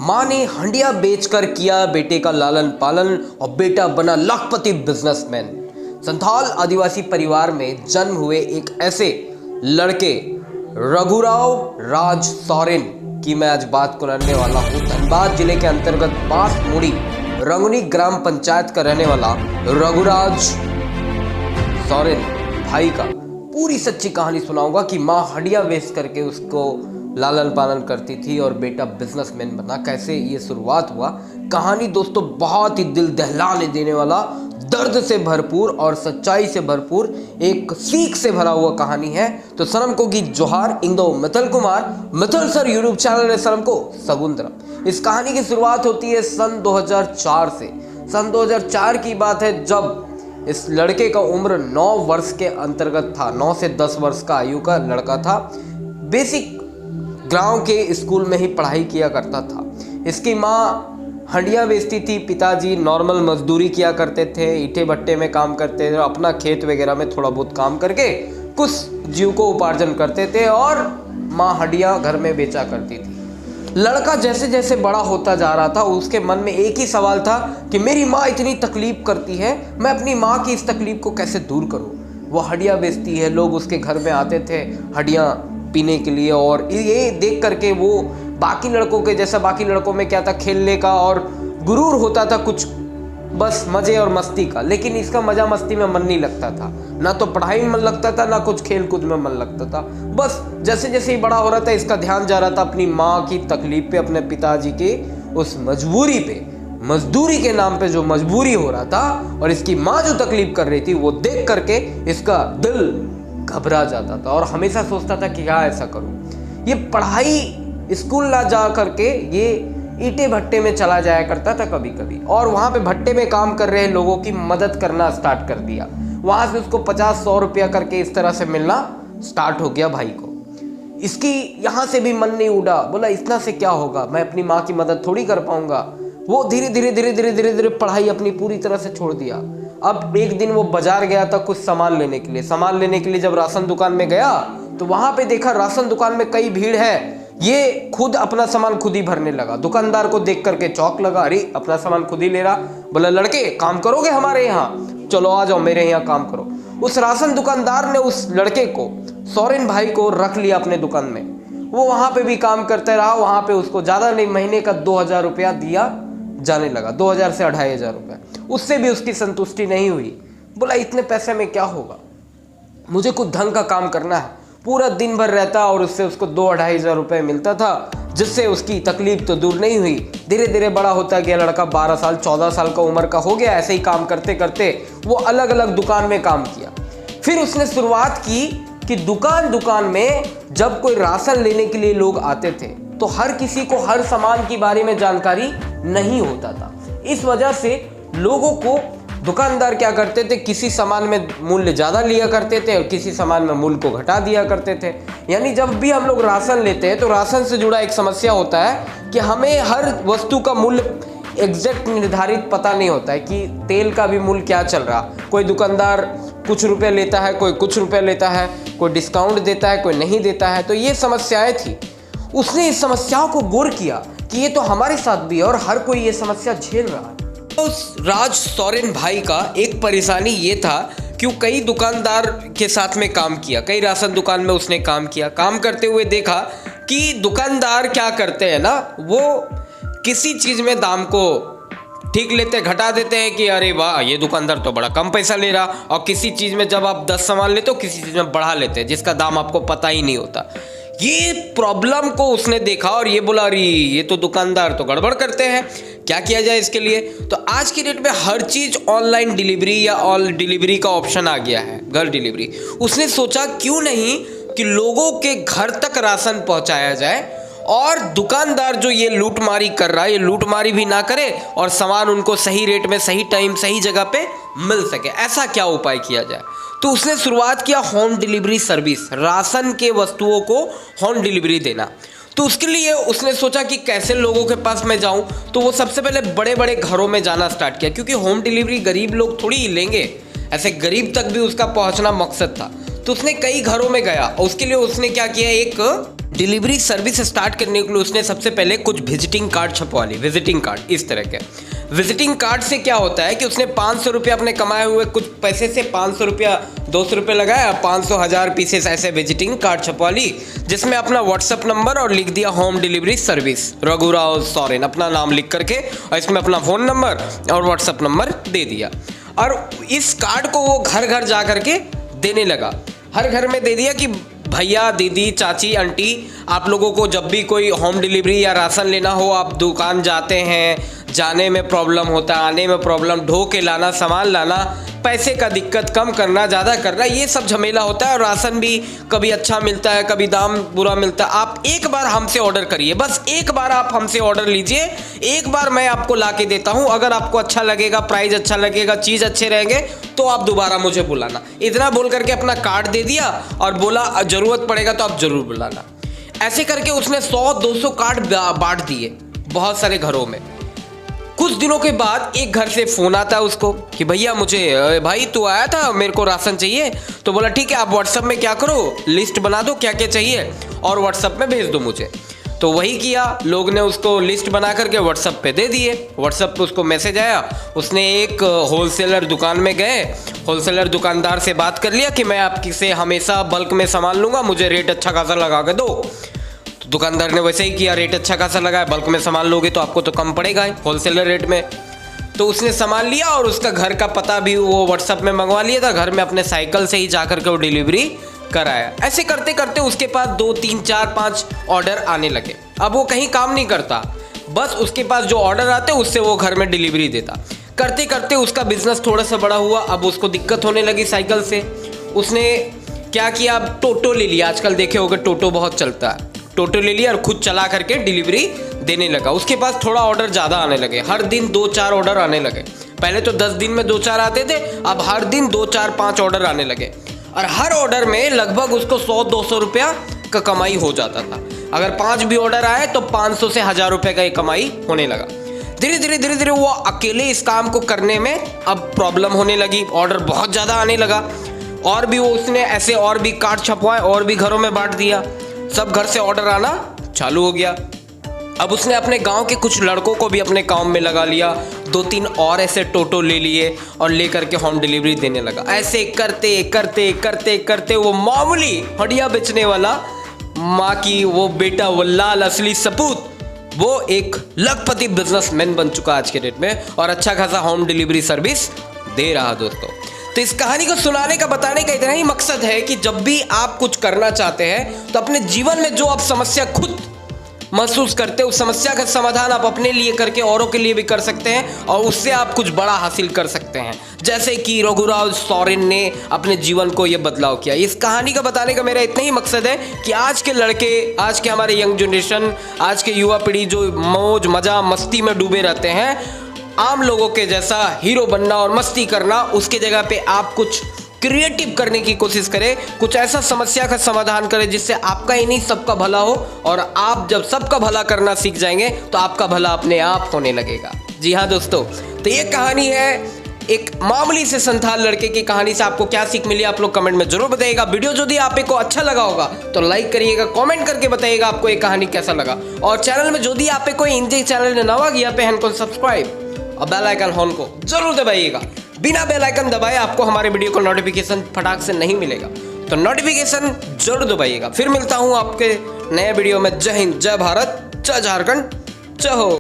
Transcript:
माँ ने हंडिया बेचकर किया बेटे का लालन पालन और बेटा बना लाखपति बिजनेसमैन। संथाल आदिवासी परिवार में जन्म हुए एक ऐसे लड़के रघुराव राज सोरेन की मैं आज बात करने वाला हूँ। धनबाद जिले के अंतर्गत बांसमुड़ी रंगनी ग्राम पंचायत का रहने वाला रघुराज सोरेन भाई का पूरी सच्ची कहानी सुनाऊंगा कि माँ हंडिया बेच करके उसको लालन पालन करती थी और बेटा बिजनेसमैन बना। कैसे ये शुरुआत हुआ कहानी दोस्तों, बहुत ही दिल दहलाने देने वाला, दर्द से भरपूर और सच्चाई से भरपूर एक सीख से भरा हुआ कहानी है। तो सनम को की जोहार, Indo Mithal Kumar, Mithal sir YouTube channel है सनम को सगुंदरम। इस कहानी की शुरुआत होती है सन 2004 से। सन 2004 की बात है जब इस लड़के का उम्र 9 वर्ष के अंतर्गत था। 9 से 10 वर्ष का आयु का लड़का था। बेसिक गांव के स्कूल में ही पढ़ाई किया करता था। इसकी माँ हंडिया बेचती थी, पिताजी नॉर्मल मजदूरी किया करते थे, ईंटे भट्टे में काम करते थे, अपना खेत वगैरह में थोड़ा बहुत काम करके कुछ जीव को उपार्जन करते थे और माँ हंडिया घर में बेचा करती थी। लड़का जैसे जैसे बड़ा होता जा रहा था उसके मन में एक ही सवाल था कि मेरी माँ इतनी तकलीफ करती है, मैं अपनी माँ की इस तकलीफ को कैसे दूर करूँ। वो हंडिया बेचती है, लोग उसके घर में आते थे हंडिया पीने के लिए और ये देख करके वो बाकी लड़कों के जैसा, बाकी लड़कों में क्या था, खेलने का और गुरूर होता था कुछ, बस मज़े और मस्ती का। लेकिन इसका मज़ा मस्ती में मन नहीं लगता था, ना तो पढ़ाई में मन लगता था, ना कुछ खेल कूद में मन लगता था। बस जैसे जैसे ही बड़ा हो रहा था इसका ध्यान जा रहा था अपनी माँ की तकलीफ पे, अपने पिताजी के उस मजबूरी पे, मजदूरी के नाम पे जो मजबूरी हो रहा था और इसकी माँ जो तकलीफ कर रही थी वो देख करके इसका दिल घबरा जाता था और हमेशा सोचता था कि क्या ऐसा करूं। ये पढ़ाई स्कूल ना जा करके ये ईंटे भट्टे में चला जाया करता था कभी कभी और वहाँ पे भट्टे में काम कर रहे लोगों की मदद करना स्टार्ट कर दिया। वहाँ से उसको 50-100 रुपया करके इस तरह से मिलना स्टार्ट हो गया भाई को। इसकी यहाँ से भी मन नहीं उड़ा, बोला इतना से क्या होगा, मैं अपनी माँ की मदद थोड़ी कर पाऊंगा। वो धीरे धीरे पढ़ाई अपनी पूरी तरह से छोड़ दिया। अब एक दिन वो बाजार गया था कुछ सामान लेने के लिए। सामान लेने के लिए जब राशन दुकान में गया तो वहां पे देखा राशन दुकान में कई भीड़ है। ये खुद अपना सामान खुद ही भरने लगा। दुकानदार को देख करके चौंक लगा, अरे अपना सामान खुद ही ले रहा। बोला लड़के काम करोगे हमारे यहाँ, चलो आ जाओ मेरे यहाँ काम करो। उस राशन दुकानदार ने उस लड़के को, सोरेन भाई को, रख लिया अपने दुकान में। वो वहां पे भी काम करते रहा। वहां पे उसको ज्यादा नहीं, महीने का 2000 रुपया दिया जाने लगा, 2000 से 2500 रुपया। उससे भी उसकी संतुष्टि नहीं हुई। बोला इतने पैसे में क्या होगा, मुझे कुछ ढंग का काम करना है। पूरा दिन भर रहता और उससे उसको 2-2500 रुपये मिलता था, जिससे उसकी तकलीफ तो दूर नहीं हुई। धीरे धीरे बड़ा होता गया लड़का, 12 साल 14 साल का उम्र का हो गया। ऐसे ही काम करते करते वो अलग अलग दुकान में काम किया। फिर उसने शुरुआत की कि दुकान में जब कोई राशन लेने के लिए लोग आते थे तो हर किसी को हर सामान के बारे में जानकारी नहीं होता था। इस वजह से लोगों को दुकानदार क्या करते थे, किसी सामान में मूल्य ज़्यादा लिया करते थे और किसी सामान में मूल्य को घटा दिया करते थे। यानी जब भी हम लोग राशन लेते हैं तो राशन से जुड़ा एक समस्या होता है कि हमें हर वस्तु का मूल्य एग्जैक्ट निर्धारित पता नहीं होता है कि तेल का भी मूल्य क्या चल रहा। कोई दुकानदार कुछ रुपये लेता है, कोई कुछ रुपये लेता है, कोई डिस्काउंट देता है, कोई नहीं देता है। तो ये समस्याएँ थी। उसने इस समस्याओं को गौर किया कि ये तो हमारे साथ भी है और हर कोई ये समस्या झेल रहा है। तो उस राज सोरेन भाई का एक परेशानी ये था कि वो कई दुकानदार के साथ में काम किया, कई राशन दुकान में उसने काम किया। काम करते हुए देखा कि दुकानदार क्या करते हैं ना, वो किसी चीज़ में दाम को ठीक लेते, घटा देते हैं कि अरे वाह ये दुकानदार तो बड़ा कम पैसा ले रहा, और किसी चीज़ में जब आप 10 सामान लेते हो किसी चीज़ में बढ़ा लेते हैं जिसका दाम आपको पता ही नहीं होता। ये प्रॉब्लम को उसने देखा और ये बोला अरे ये तो दुकानदार तो गड़बड़ करते हैं, क्या किया जाए इसके लिए। तो आज की डेट में हर चीज़ ऑनलाइन डिलीवरी या ऑल डिलीवरी का ऑप्शन आ गया है, घर डिलीवरी। उसने सोचा क्यों नहीं कि लोगों के घर तक राशन पहुंचाया जाए और दुकानदार जो ये लूटमारी कर रहा है ये लूटमारी भी ना करे और सामान उनको सही रेट में, सही टाइम, सही जगह पे मिल सके। ऐसा क्या उपाय किया जाए। तो उसने शुरुआत किया होम डिलीवरी सर्विस, राशन के वस्तुओं को होम डिलीवरी देना। तो उसके लिए उसने सोचा कि कैसे लोगों के पास मैं जाऊं। तो वो सबसे पहले बड़े बड़े घरों में जाना स्टार्ट किया, क्योंकि होम डिलीवरी गरीब लोग थोड़ी ही लेंगे, ऐसे गरीब तक भी उसका पहुंचना मकसद था। तो उसने कई घरों में गया और उसके लिए उसने क्या किया, एक डिलीवरी सर्विस स्टार्ट करने के लिए उसने सबसे पहले कुछ विजिटिंग कार्ड छपवा ली। विजिटिंग कार्ड इस तरह के विजिटिंग कार्ड से क्या होता है कि उसने 500 रुपया अपने कमाए हुए कुछ पैसे से 500 रुपया 200 रुपये लगाया, 500 1000 पीसेस ऐसे विजिटिंग कार्ड छपवा ली, जिसमें अपना व्हाट्सअप नंबर और लिख दिया होम डिलीवरी सर्विस रघुराव सोरेन, अपना नाम लिख करके, और इसमें अपना फ़ोन नंबर और व्हाट्सअप नंबर दे दिया। और इस कार्ड को वो घर घर जा करके देने लगा। हर घर में दे दिया कि भैया दीदी चाची आंटी, आप लोगों को जब भी कोई होम डिलीवरी या राशन लेना हो, आप दुकान जाते हैं, जाने में प्रॉब्लम होता है, आने में प्रॉब्लम, ढो के लाना, सामान लाना, पैसे का दिक्कत कम करना ज़्यादा करना, ये सब झमेला होता है। और राशन भी कभी अच्छा मिलता है, कभी दाम बुरा मिलता है। आप एक बार हमसे ऑर्डर करिए, बस एक बार आप हमसे ऑर्डर लीजिए, एक बार मैं आपको ला के देता हूँ। अगर आपको अच्छा लगेगा, प्राइस अच्छा लगेगा, चीज़ अच्छे रहेंगे तो आप दोबारा मुझे बुलाना। इतना बोल करके अपना कार्ड दे दिया और बोला ज़रूरत पड़ेगा तो आप ज़रूर बुलाना। ऐसे करके उसने 100-200 कार्ड बांट दिए बहुत सारे घरों में। कुछ दिनों के बाद एक घर से फ़ोन आता है उसको कि भैया मुझे, भाई तू आया था, मेरे को राशन चाहिए। तो बोला ठीक है, आप व्हाट्सएप में क्या करो, लिस्ट बना दो क्या क्या चाहिए और व्हाट्सएप में भेज दो मुझे। तो वही किया, लोग ने उसको लिस्ट बना करके व्हाट्सएप पे दे दिए। व्हाट्सएप पे उसको मैसेज आया, उसने एक होलसेलर दुकान में गए, होलसेलर दुकानदार से बात कर लिया कि मैं आपकी से हमेशा बल्क में सामान लूँगा, मुझे रेट अच्छा खासा लगा के दो। तो दुकानदार ने वैसे ही किया, रेट अच्छा खासा लगाया, बल्क में सामान लोगे तो आपको तो कम पड़ेगा होलसेलर रेट में। तो उसने सामान लिया और उसका घर का पता भी वो व्हाट्सएप में मंगवा लिया था, घर में अपने साइकिल से ही जा करके वो डिलीवरी कराया। ऐसे करते करते उसके पास 2 3 4 5 ऑर्डर आने लगे। अब वो कहीं काम नहीं करता, बस उसके पास जो ऑर्डर आते उससे वो घर में डिलीवरी देता। करते करते उसका बिजनेस थोड़ा सा बड़ा हुआ। अब उसको दिक्कत होने लगी साइकिल से। उसने क्या किया, अब टोटो ले लिया। आजकल देखे होगे टोटो बहुत चलता है, टोटो ले लिया और खुद चला करके डिलीवरी देने लगा। उसके पास थोड़ा ऑर्डर ज़्यादा आने लगे, हर दिन 2-4 ऑर्डर आने लगे। पहले तो 10 दिन में 2-4 आते थे, अब हर दिन 2-4-5 ऑर्डर आने लगे और हर ऑर्डर में लगभग उसको 100-200 रुपया का कमाई हो जाता था। अगर 5 भी ऑर्डर आए तो 500 से 1000 रुपये का कमाई होने लगा। धीरे धीरे वो अकेले इस काम को करने में अब प्रॉब्लम होने लगी, ऑर्डर बहुत ज़्यादा आने लगा। और भी वो उसने ऐसे और भी कार्ड छपवाए और भी घरों में बांट दिया, सब घर से ऑर्डर आना चालू हो गया। अब उसने अपने गांव के कुछ लड़कों को भी अपने काम में लगा लिया, 2-3 और ऐसे टोटो ले लिए और ले करके होम डिलीवरी देने लगा। ऐसे करते करते करते करते वो मामूली हड्डियाँ बेचने वाला, माँ की वो बेटा, वो लाल असली सपूत, वो एक लखपति बिजनेसमैन बन चुका आज के डेट में और अच्छा खासा होम डिलीवरी सर्विस दे रहा। दोस्तों, तो इस कहानी को सुनाने का, बताने का इतना ही मकसद है कि जब भी आप कुछ करना चाहते हैं तो अपने जीवन में जो आप समस्या खुद महसूस करते हो, उस समस्या का समाधान आप अपने लिए करके औरों के लिए भी कर सकते हैं और उससे आप कुछ बड़ा हासिल कर सकते हैं, जैसे कि रघुराव सोरेन ने अपने जीवन को ये बदलाव किया। इस कहानी का बताने का मेरा इतना ही मकसद है कि आज के लड़के, आज के हमारे यंग जनरेशन, आज के युवा पीढ़ी जो मौज मजा मस्ती में डूबे रहते हैं, आम लोगों के जैसा हीरो बनना और मस्ती करना, उसके जगह पे आप कुछ क्रिएटिव करने की कोशिश करें, कुछ ऐसा समस्या का समाधान करें जिससे आपका ही नहीं सबका भला हो। और आप जब सबका भला करना सीख जाएंगे तो आपका भला अपने आप होने लगेगा। जी हाँ दोस्तों, तो ये कहानी है एक मामूली से संथाल लड़के की कहानी से। आपको क्या सीख मिली आप लोग कमेंट में जरूर बताइएगा। वीडियो यदि आपको अच्छा लगा होगा तो लाइक करिएगा, कमेंट करके बताइएगा आपको ये कहानी कैसा लगा। और चैनल में यदि आप कोई हिंदी चैनल ने नवा गया पे को सब्सक्राइब और बेल आइकन हॉन को जरूर दबाइएगा। बिना बेल आइकन दबाए आपको हमारे वीडियो को नोटिफिकेशन फटाक से नहीं मिलेगा, तो नोटिफिकेशन जरूर दबाइएगा। फिर मिलता हूं आपके नए वीडियो में। जय हिंद, जय भारत, जय झारखंड, जय हो।